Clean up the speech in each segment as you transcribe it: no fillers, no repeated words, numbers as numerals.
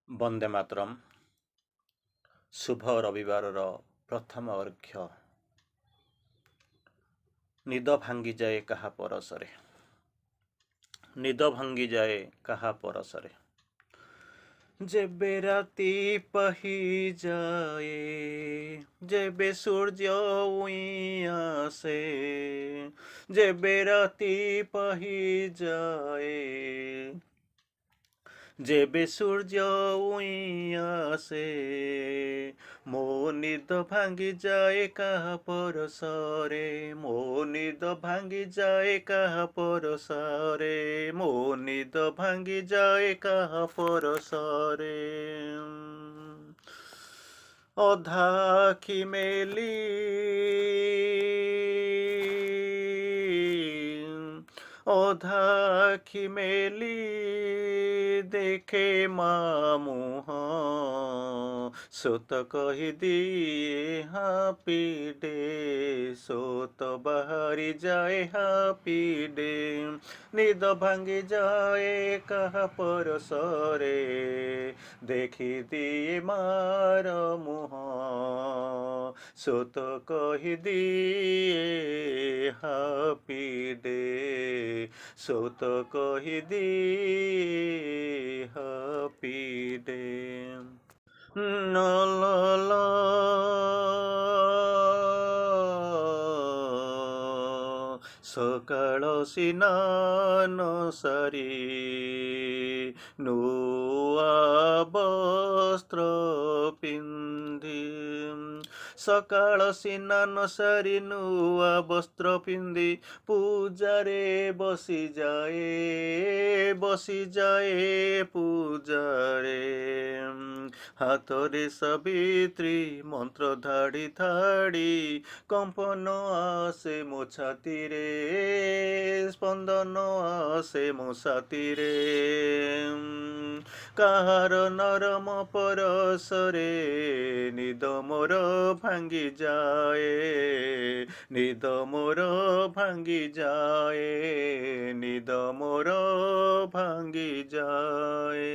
ବନ୍ଦେ ମାତରମ୍। ଶୁଭ ରବିବାରର ପ୍ରଥମ ଅର୍ଘ୍ୟ। ନିଦ ଭାଙ୍ଗିଯାଏ କାହା ପରଶରେ, ନିଦ ଭାଙ୍ଗିଯାଏ କାହା ପରଶରେ। ଯେବେ ରାତି ପାହିଯାଏ, ଯେବେ ସୂର୍ଯ୍ୟ ଉଇଁ ଆସେ, ଯେବେ ରାତି ପାହିଯାଏ, ଯେବେ ସୂର୍ଯ୍ୟ ଉଇଁ ଆସେ, ମୋ ନିଦ ଭାଙ୍ଗିଯାଏ କାହା ପରଶରେ, ମୋ ନିଦ ଭାଙ୍ଗିଯାଏ କାହା ପରଶରେ, ମୋ ନିଦ ଭାଙ୍ଗିଯାଏ କାହା ପରଶରେ। ଅଧା ଆଖି ମେଲି, ଅଧା ଆଖି ମେଲି ଦେଖେ ମା ମୁହଁ, ସତ କହିଦିଏ ହାପିଡେ, ସତ ବାହାରି ଯାଏ ହାପିଡେ। ନିଦ ଭାଙ୍ଗିଯାଏ କାହା ପରଶରେ, ଦେଖିଦିଏ ମାର ମୁହଁ, ସତ କହିଦିଏ ହାପିଡେ, ସତ କହିଦିଏ ହାପିଡେ। ଲା ସକାଳ ସିନା ନ ସାରି ନୂଆ ବସ୍ତ୍ର ପିନ୍ଧି, ସକାଳ ସିନା ନ ସାରି ନୂଆ ବସ୍ତ୍ର ପିନ୍ଧି ପୂଜାରେ ବସିଯାଏ, ବସିଯାଏ ପୂଜାରେ। ହାତରେ ସାବିତ୍ରୀ ମନ୍ତ୍ର ଧାଡ଼ି ଧାଡ଼ି, କମ୍ପନ ଆସେ ମୋ ଛାତିରେ, ସ୍ପନ୍ଦନ ଆସେ ମୋ ଛାତିରେ। କାହାର ନରମ ପରଶରେ ନିଦ ମୋର ଭାଙ୍ଗିଯାଏ, ନିଦ ମୋର ଭାଙ୍ଗିଯାଏ, ନିଦ ମୋର ଭାଙ୍ଗିଯାଏ।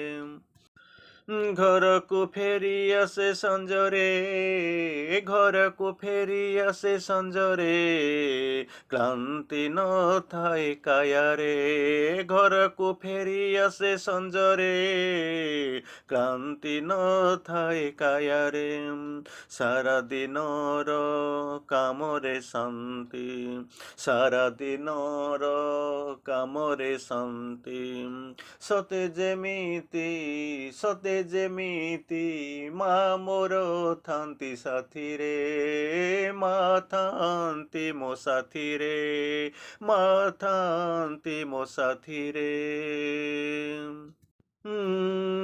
ଘରକୁ ଫେରି ଆସେ ସଞ୍ଜରେ, ଘରକୁ ଫେରି ଆସେ ସଞ୍ଜରେ, କ୍ଳାନ୍ତି ନଥାଏ କାୟାରେ, ଘରକୁ ଫେରି ଆସେ ସଞ୍ଜରେ, କ୍ଳାନ୍ତି ନଥାଏ କାୟାରେ। ସାରା ଦିନର କାମରେ ଶାନ୍ତି, ସାରା ଦିନର କାମରେ ଶାନ୍ତି, ସତେ ଯେମିତି, ସତେ ଯେମିତି ମା ମୋର ଥାନ୍ତି ସାଥିରେ, ମା ଥାନ୍ତି ମୋ ସାଥିରେ, ମା ଥାନ୍ତି ମୋ ସାଥିରେ।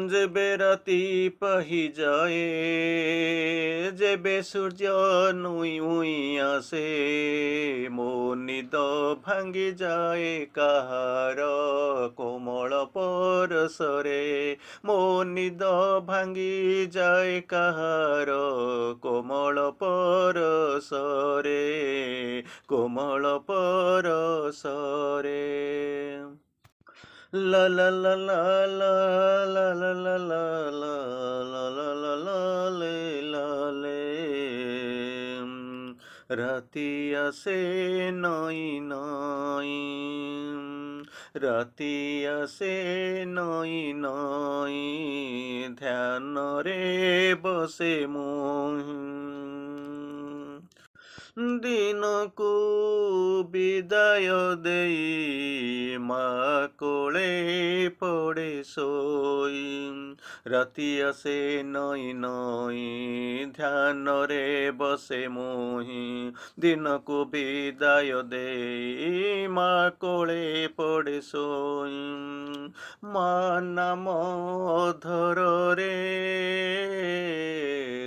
ଯେବେ ରାତି ପାହିଯାଏ, ଯେବେ ସୂର୍ଯ୍ୟ ନୁଇଁ ଉଇଁ ଆସେ, ମୋ ନିଦ ଭାଙ୍ଗିଯାଏ କାହାର କୋମଳ ପରଶରେ, ମୋ ନିଦ ଭାଙ୍ଗିଯାଏ କାହାର କୋମଳ ପରଶରେ, କୋମଳ ପରଶରେ। ଲା ଲା ଲା ଲା ଲା ଲା ଲା ଲା ଲା ଲା ଲା ଲା ଲା ଲା ଲେ ଲା ଲେ। ରାତି ଆସେ ନଈ ନଈ, ରାତି ଆସେ ନଈ ନଈ, ଧ୍ୟାନରେ ବସେ ମୁଁ। ଦିନକୁ ବିଦାୟ ଦେଇ ମା କୋଳେ ପଡ଼େ ଶୋଇ, ରାତି ଆସେ ନଈ ନଈ, ଧ୍ୟାନରେ ବସେ ମୁହିଁ। ଦିନକୁ ବିଦାୟ ଦେଇ ମା କୋଳେ ପଡ଼େ ଶୋଇ, ମା ନାମ ଅଧରରେ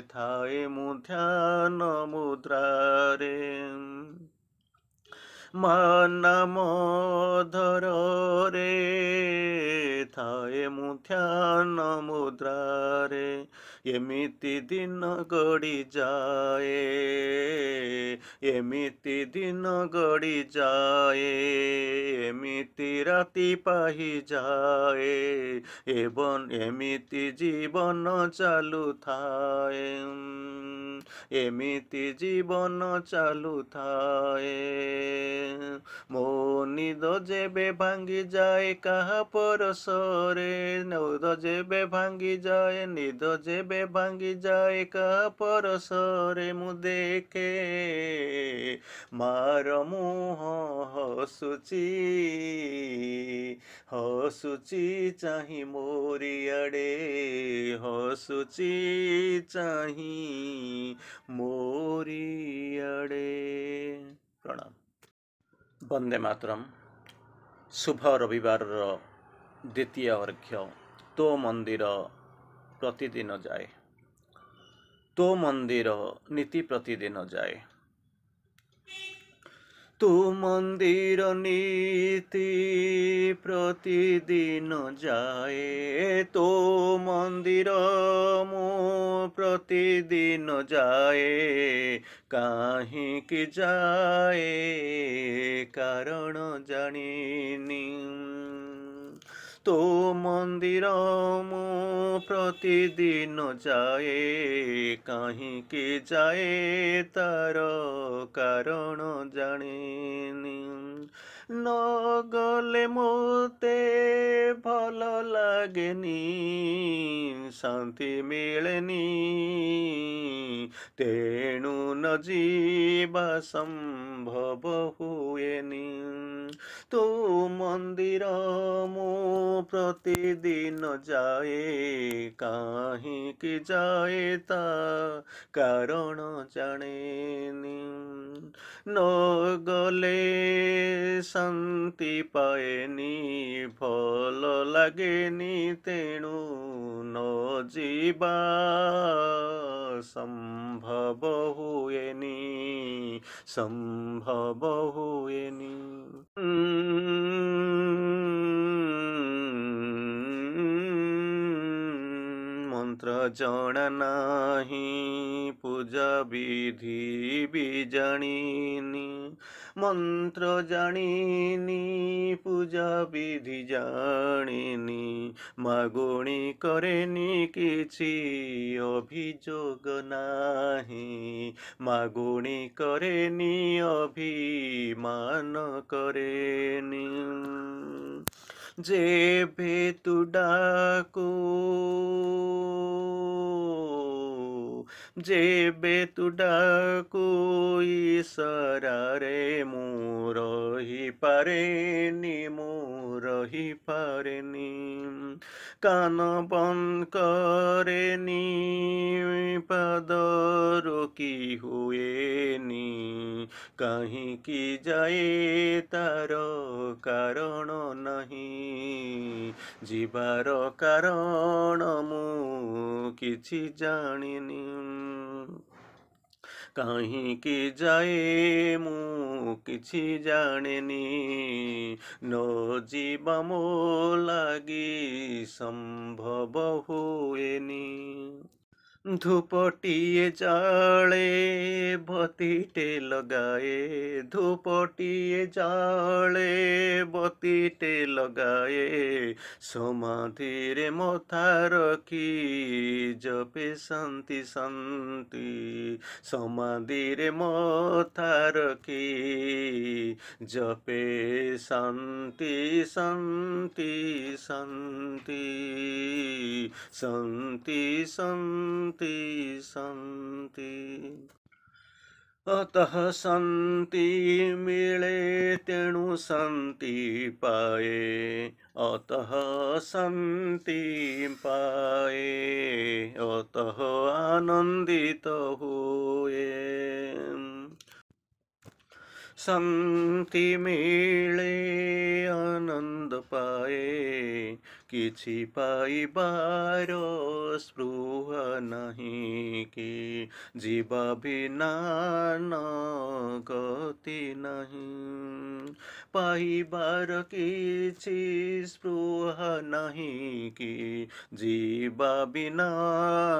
ଥାଏ ମୁଁ ଧ୍ୟାନ ମୁଦ୍ରାରେ, ମା ନାମ ଅଧରରେ ଥାଏ ମୁଁ ଧ୍ୟାନ ମୁଦ୍ରାରେ। ଏମିତି ଦିନ ଗଡ଼ିଯାଏ, ଏମିତି ଦିନ ଗଡ଼ିଯାଏ, ଏମିତି ରାତି ପାହିଯାଏ, ଏବଂ ଏମିତି ଜୀବନ ଚାଲୁଥାଏ, ଏମିତି ଜୀବନ ଚାଲୁଥାଏ। ମୋ ନିଦ ଯେବେ ଭାଙ୍ଗିଯାଏ କାହା ପରଶରେ, ନିଦ ଯେବେ ଭାଙ୍ଗିଯାଏ, ନିଦ ଯେବେ ଭାଙ୍ଗିଯାଏ କାହା ପରଶରେ, ମୁଁ ଦେଖେ ମାର ମୁହଁ ହସୁଚି, ହସୁଚି ଚାହିଁ ମୋରି ଆଡ଼େ, ହସୁଚି ଚାହିଁ ମୋରି ଆଡ଼େ। ପ୍ରଣାମ। ବନ୍ଦେ ମାତରମ୍। ଶୁଭ ରବିବାରର ଦ୍ୱିତୀୟ ଅର୍ଘ୍ୟ। ତୋ ମନ୍ଦିର ପ୍ରତିଦିନ ଯାଏ, ତୋ ମନ୍ଦିର ନୀତି ପ୍ରତିଦିନ ଯାଏ, ତୋ ମନ୍ଦିର ନୀତି ପ୍ରତିଦିନ ଯାଏ, ତୋ ମନ୍ଦିର ମୁଁ ପ୍ରତିଦିନ ଯାଏ, କାହିଁକି ଯାଏ କାରଣ ଜାଣିନି, ତୋ ମନ୍ଦିର ମୁଁ ପ୍ରତିଦିନ ଯାଏ, କାହିଁକି ଯାଏ ତାର କାରଣ ଜାଣିନି, ନ ଗଲେ ମୋତେ ଭଲ ଲାଗେନି, ଶାନ୍ତି ମିଳେନି, ତେଣୁ ନ ଯିବା ସମ୍ଭବ ହୁଏନି, ତୋ ମନ୍ଦିର ମୁଁ ପ୍ରତିଦିନ ଯାଏ, କାହିଁକି ଯାଏ ତା କାରଣ ଜାଣେନି, ନ ଗଲେ ଶାନ୍ତି ପାଏନି, ଭଲ ଲାଗେନି, ତେଣୁ ନ ଯିବା ସମ୍ଭବ ହୁଏନି, ସମ୍ଭବ ହୁଏନି। ମନ୍ତ୍ର ଜଣା ନାହିଁ, ପୂଜା ବିଧି ବି ଜାଣିନି, ମନ୍ତ୍ର ଜାଣିନି, ପୂଜା ବିଧି ଜାଣିନି, ମାଗୁଣି କରେନି କିଛି ଅଭିଯୋଗ ନାହିଁ, ମାଗୁଣି କରେନି ଅଭିମାନ କରେନି, ଯେବେ ତୁ ଡାକୁ, ଯେବେ ତୁ ଡାକୁ ଇଶାରାରେ, ମୁଁ ରହିପାରେନି, ମୁଁ ରହିପାରେନି, କାନ ବନ୍ଦ କରେନି, ପାଦ ରୋକି ହୁଏନି, କାହିଁକି ଯାଏ ତାର କାରଣ ନାହିଁ, ଯିବାର କାରଣ ମୁଁ କିଛି ଜାଣିନି, କାହିଁକି ଯାଏ ମୁଁ କିଛି ଜାଣେନି, ନ ଯିବା ମୋ ଲାଗି ସମ୍ଭବ ହୁଏନି, ଧୂପଟିଏ ଜାଳେ ବତୀଟେ ଲଗାଏ, ଧୂପଟିଏ ଜାଳେ ବତୀଟେ ଲଗାଏ, ସମାଧିରେ ମଥା ରଖି ଜପେ ଶାନ୍ତି ଶାନ୍ତି, ସମାଧିରେ ମଥା ରଖି ଜପେ ଶାନ୍ତି ଶାନ୍ତି ଶାନ୍ତି, ଶାନ୍ତି ଶାନ୍ତି ଶାନ୍ତି। ଅତଃ ଶାନ୍ତି ମିଳେ ତେଣୁ ଶାନ୍ତି ପାଏ, ଅତଃ ଶାନ୍ତି ପାଏ, ଅତଃ ଆନନ୍ଦିତ ହୁଏ, ଶାନ୍ତି ମିଳେ ଆନନ୍ଦ ପାଏ, କିଛି ପାଇବାର ସ୍ପୃହା ନାହିଁ କି ଯିବା ବିନା ନ ଗତି ନାହିଁ। ପାଇବାର କିଛି ସ୍ପୃହା ନାହିଁ କି ଯିବା ବିନା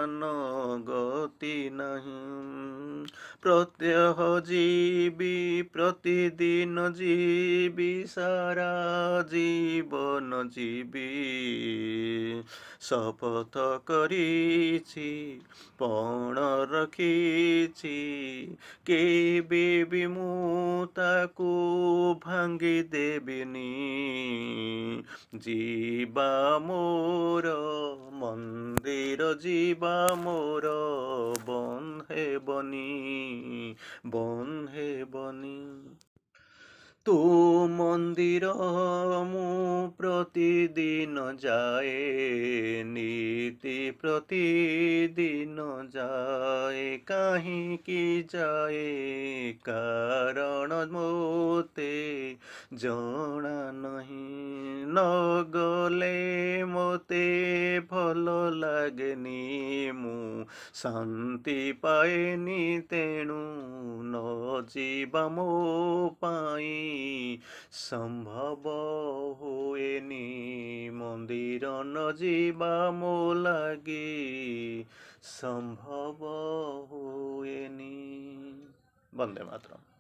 ନ ଗତି ନାହିଁ। ପ୍ରତ୍ୟହ ଯିବି ପ୍ରତିଦିନ ଯିବି ସାରା ଜୀବନ ଯିବି ଶପଥ କରିଛି ପଣ ରଖିଛି କେବେ ବି ମୁଁ ତାକୁ ଭାଙ୍ଗି ଦେବିନି। ଯିବା ମୋର ମନ୍ଦିର ଯିବା ମୋର ବନ୍ଦ ହେବନି। ତୁ ମନ୍ଦିର ମୁଁ ପ୍ରତିଦିନ ଯାଏ ନୀତି ପ୍ରତିଦିନ ଯାଏ କାହିଁକି ଯାଏ କାରଣ ମୋତେ ଜଣା ନାହିଁ। ନ ଗଲେ ମୋତେ ଭଲ ଲାଗେନି ମୁଁ ଶାନ୍ତି ପାଏନି ତେଣୁ ନ ଯିବା ମୋ ପାଇଁ ସମ୍ଭବ ହୁଏନି। ମନ୍ଦିର ନ ଯିବା ମୋ ଲାଗି ସମ୍ଭବ ହୁଏନି। ବନ୍ଦେ ମାତରମ୍।